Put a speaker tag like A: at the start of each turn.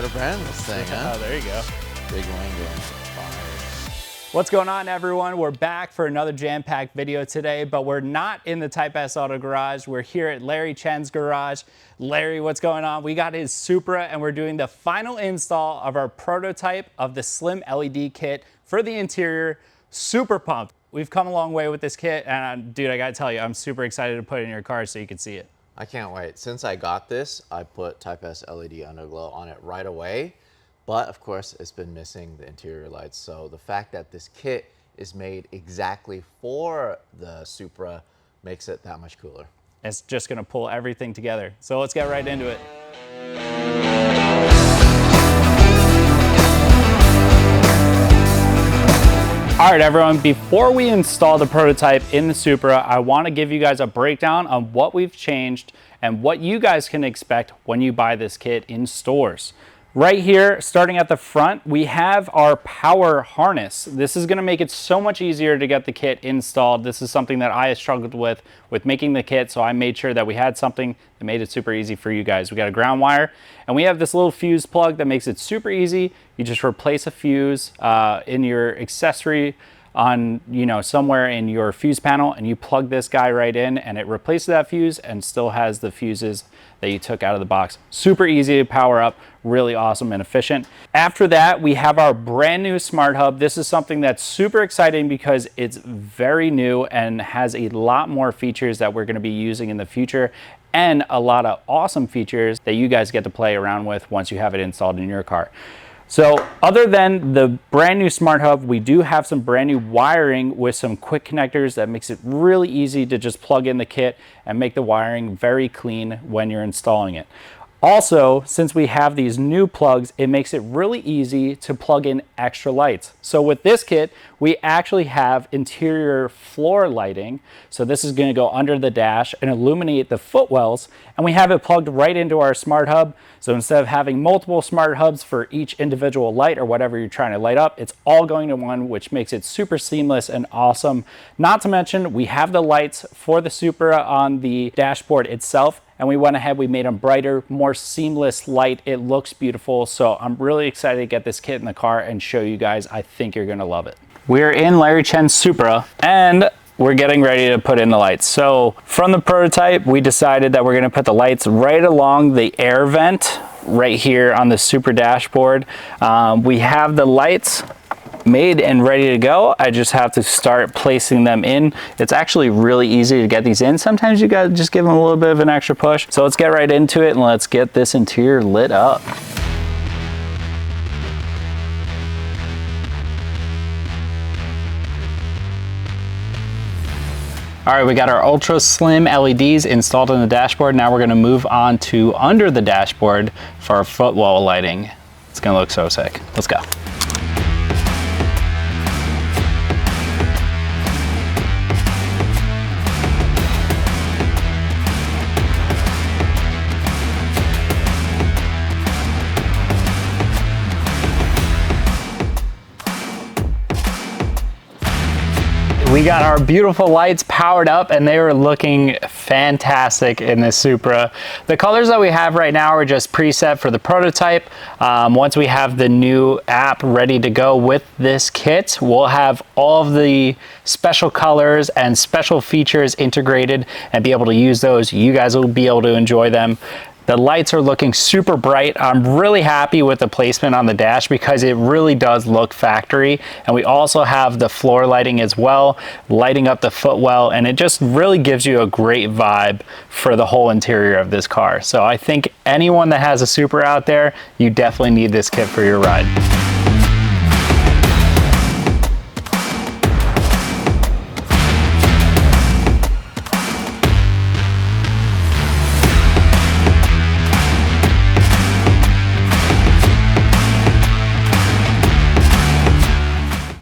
A: got a brand new thing, huh?
B: Oh, there you go.
A: Big wing.
B: What's going on, everyone? We're back for another jam-packed video today, but we're not in the Type S Auto Garage. We're here at Larry Chen's garage. Larry, what's going on? We got his Supra, and we're doing the final install of our prototype of the slim LED kit for the interior. Super pumped. We've come a long way with this kit, and dude, I gotta tell you, I'm super excited to put it in your car so you can see it.
A: I can't wait. Since I got this, I put Type S LED underglow on it right away. But of course, it's been missing the interior lights. So the fact that this kit is made exactly for the Supra makes it that much cooler.
B: It's just gonna pull everything together. So let's get right into it. All right, everyone, before we install the prototype in the Supra, I wanna give you guys a breakdown on what we've changed and what you guys can expect when you buy this kit in stores. Right here, starting at the front, we have our power harness. This is gonna make it so much easier to get the kit installed. This is something that I struggled with making the kit, so I made sure that we had something that made it super easy for you guys. We got a ground wire, and we have this little fuse plug that makes it super easy. You just replace a fuse in your accessory on, somewhere in your fuse panel, and you plug this guy right in, and it replaces that fuse and still has the fuses that you took out of the box. Super easy to power up, really awesome and efficient. After that, we have our brand new Smart Hub. This is something that's super exciting because it's very new and has a lot more features that we're gonna be using in the future, and a lot of awesome features that you guys get to play around with once you have it installed in your car. So other than the brand new Smart Hub, we do have some brand new wiring with some quick connectors that makes it really easy to just plug in the kit and make the wiring very clean when you're installing it. Also, since we have these new plugs, it makes it really easy to plug in extra lights. So with this kit, we actually have interior floor lighting. So this is going to go under the dash and illuminate the footwells, and we have it plugged right into our Smart Hub. So instead of having multiple Smart Hubs for each individual light or whatever you're trying to light up, it's all going to one, which makes it super seamless and awesome. Not to mention, we have the lights for the Supra on the dashboard itself, and we went ahead, we made them brighter, more seamless light. It looks beautiful. So I'm really excited to get this kit in the car and show you guys. I think you're gonna love it. We're in Larry Chen's Supra, and we're getting ready to put in the lights. So from the prototype, we decided that we're gonna put the lights right along the air vent right here on the Supra dashboard. We have the lights made and ready to go. I just have to start placing them in. It's actually really easy to get these in. Sometimes you gotta just give them a little bit of an extra push. So let's get right into it and let's get this interior lit up. All right, we got our ultra slim LEDs installed on the dashboard. Now we're gonna move on to under the dashboard for our footwell lighting. It's gonna look so sick. Let's go. We got our beautiful lights powered up, and they are looking fantastic in this Supra. The colors that we have right now are just preset for the prototype. Once we have the new app ready to go with this kit, we'll have all of the special colors and special features integrated and be able to use those. You guys will be able to enjoy them. The lights are looking super bright. I'm really happy with the placement on the dash because it really does look factory. And we also have the floor lighting as well, lighting up the footwell, and it just really gives you a great vibe for the whole interior of this car. So I think anyone that has a Supra out there, you definitely need this kit for your ride.